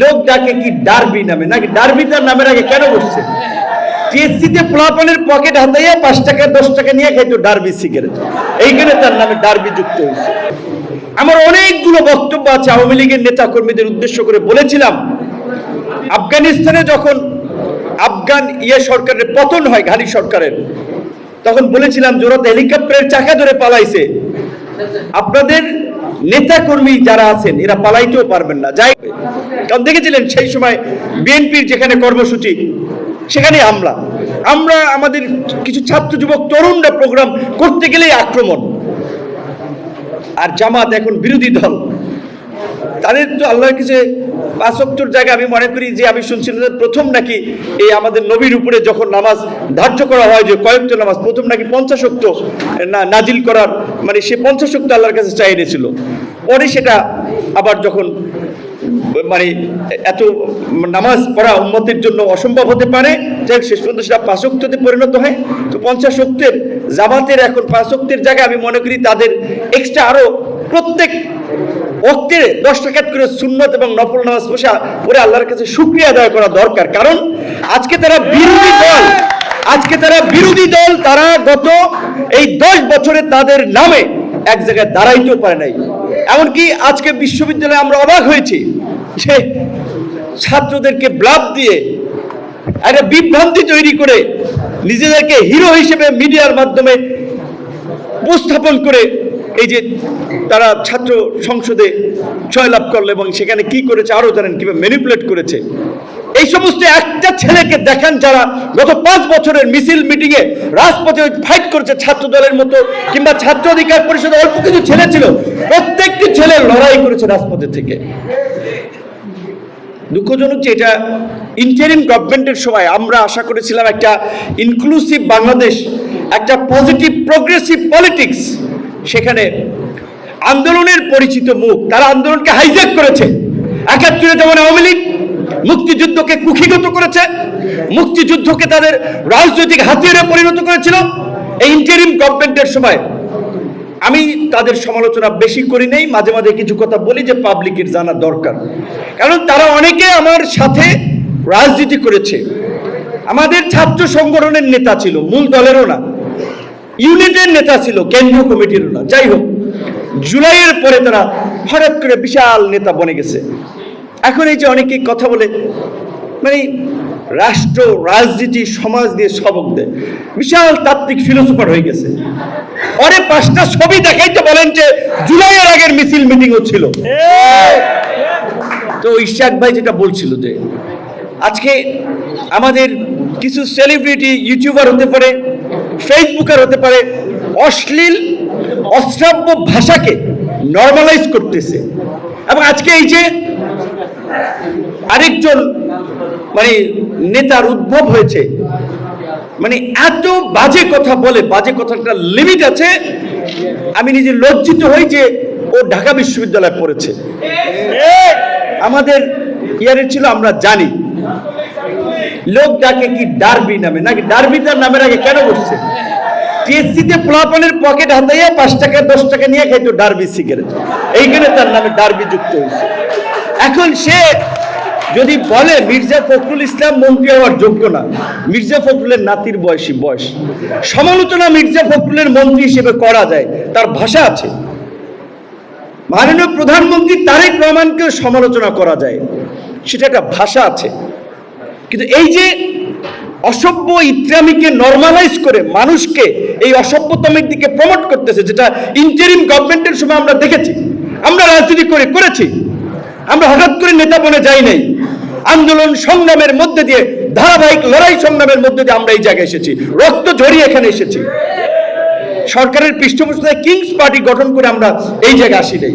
লোক ডাকে কি ডার্বি নামে, নাকি ডার্বি তার নামের আগে কেন বসছে? টিএসসিতে পোলাপানের পকেট হাতাইয়া 5 টাকা 10 টাকা নিয়ে খাইতো ডার্বি সিগারেট, এইখানে তার নামে ডার্বি যুক্ত হয়েছে। আমার অনেকগুলো বক্তব্য আছে আওয়ামী লীগের নেতা কর্মীদের উদ্দেশ্য করে বলেছিলাম, আফগানিস্তানে যখন আফগান সরকারের পতন হয়, ঘানি সরকারের, তখন বলেছিলাম যে ওরা হেলিকপ্টারের চাকা ধরে পালাইছে, আপনাদের নেতা কর্মী যারা আছেন এরা পালাইতেও পারবেন না। যাই, কারণ দেখেছিলেন সেই সময় বিএনপির যেখানে কর্মসূচি সেখানে আমরা আমাদের কিছু ছাত্র যুবক তরুণরা প্রোগ্রাম করতে গেলেই আক্রমণ। আর জামাত এখন বিরোধী দল, তাদের তো আল্লাহর কাছে 5 ওয়াক্তের জায়গায় আমি মনে করি যে আমি শুনছিলাম যে প্রথম নাকি এই আমাদের নবীর উপরে যখন নামাজ ধার্য করা হয় যে কয়েকটা নামাজ, প্রথম নাকি 50 ওয়াক্ত নাজিল করার, মানে সে 50 ওয়াক্ত আল্লাহর কাছে চাই এনেছিল। পরে সেটা আবার যখন মানে এত নামাজ পড়া উম্মতের জন্য অসম্ভব হতে পারে, যাই শেষ পর্যন্ত সেটা 5 ওয়াক্ততে পরিণত হয়। তো 50 ওয়াক্তের জামাতের এখন 5 ওয়াক্তের জায়গায় আমি মনে করি তাদের এক্সট্রা আরো প্রত্যেক ওয়াক্তে 10 রাকাত করে সুন্নত এবং নফল নামাজ পড়ে আল্লাহর কাছে শুকরিয়া আদায় করা দরকার। কারণ আজকে তারা বিরোধী দল, তারা গত এই 10 বছরে তাদের নামে এক জায়গায় দাঁড়াইতেও পারে নাই। এমনকি আজকে বিশ্ববিদ্যালয়ে আমরা অবাক হয়েছি যে ছাত্রদেরকে ব্লাফ দিয়ে একটা বিভ্রান্তি তৈরি করে নিজেদেরকে হিরো হিসেবে মিডিয়ার মাধ্যমে উপস্থাপন করে এই যে তারা ছাত্র সংসদে জয়লাভ করলো এবং সেখানে কি করেছে আরো জানেন, কিভাবে ম্যানিপুলেট করেছে। এই সমস্ত একটা ছেলেকে দেখান যারা গত 5 বছরের মিছিল মিটিং এ রাজপথে ফাইট করেছে ছাত্র দলের মতো, কিংবা ছাত্র অধিকার পরিষদে অল্প কিছু ছেলে ছিল, প্রত্যেকটি ছেলে লড়াই করেছে রাজপথে থেকে। দুঃখজনক যে এটা ইন্টারিম গভর্নমেন্টের সময় আমরা আশা করেছিলাম একটা ইনক্লুসিভ বাংলাদেশ, একটা পজিটিভ প্রোগ্রেসিভ পলিটিক্স, সেখানে আন্দোলনের পরিচিত মুখ তারা আন্দোলনকে হাইজ্যাক করেছে। 71-এ যেমন আওয়ামী লীগ মুক্তিযুদ্ধকে কুক্ষিগত করেছে, মুক্তিযুদ্ধকে তাদের রাজনৈতিক হাতিয়ারে পরিণত করেছিল, এই ইন্টারিম গভর্নমেন্টের সময় আমি তাদের সমালোচনা বেশি করি নাই, মাঝে মাঝে কিছু কথা বলি যে পাবলিকের জানা দরকার। কারণ তারা অনেকে আমার সাথে রাজনীতি করেছে, আমাদের ছাত্র সংগঠনের নেতা ছিল, মূল দলেরও না, ইউনিটের নেতা ছিল, কেন্দ্রীয় কমিটিরও না। যাই হোক, জুলাইয়ের পরে তারা হঠাৎ করে বিশাল নেতা বনে গেছে। এখন এই যে অনেকে কথা বলে, মানে রাষ্ট্র রাজনীতি সমাজ দিয়ে সবক দেয়, বিশাল তাত্ত্বিক ফিলোসফার হয়ে গেছে। পরে 5টা ছবি দেখাইতে বলেন যে জুলাইয়ের আগের মিছিল মিটিং হচ্ছিল। তো ইশাক ভাই যেটা বলছিল যে আজকে আমাদের কিছু সেলিব্রিটি ইউটিউবার হতে পারে, ফেসবুকার হতে পারে, অশ্লীল অশ্রাব্য ভাষাকে নর্মালাইজ করতেছে। এবং আজকে এই যে আরেকজন মানে নেতার উদ্ভব হয়েছে, মানে এত বাজে কথা বলে, বাজে কথাটা লিমিট আছে। আমি নিজে লজ্জিত হই যে ও ঢাকা বিশ্ববিদ্যালয়ে পড়েছে। আমাদের ইয়ারে ছিল, আমরা জানি লোক ডাকে কি ডার্বি নামে, নাকি ডার্বি তার নামের আগে কেন বসছে? টিএসসিতে পোলাপানের পকেট হাতাইয়া 5 টাকা 10 টাকা নিয়ে খাইতো ডার্বি সিগারেট, এইখানে তার নামে ডার্বি যুক্ত হয়েছে। এখন সে যদি বলে মির্জা ফখরুল ইসলাম মন্ত্রী হওয়ার যোগ্য না, মির্জা ফখরুলের নাতির বয়স, সমালোচনা মির্জা ফখরুলের মন্ত্রী হিসেবে করা যায়, তার ভাষা আছে। মাননীয় প্রধানমন্ত্রী তারেক রহমানকেও সমালোচনা করা যায়, সেটা একটা ভাষা আছে। কিন্তু এই যে অসভ্য ইত্রামিকে নর্মালাইজ করে মানুষকে এই অসভ্যতমের দিকে প্রমোট করতেছে, যেটা ইন্টারিম গভর্নমেন্টের সময় আমরা দেখেছি। আমরা রাজনীতি করেছি, আমরা হঠাৎ করে নেতা বনে যাই নাই, আন্দোলন সংগ্রামের মধ্যে দিয়ে, ধারাবাহিক লড়াই সংগ্রামের মধ্যে দিয়ে আমরা এই জায়গায় এসেছি, রক্ত ঝরিয়ে এখানে এসেছি। সরকারের পৃষ্ঠপোষকতায় কিংস পার্টি গঠন করে আমরা এই জায়গায় আসি নাই।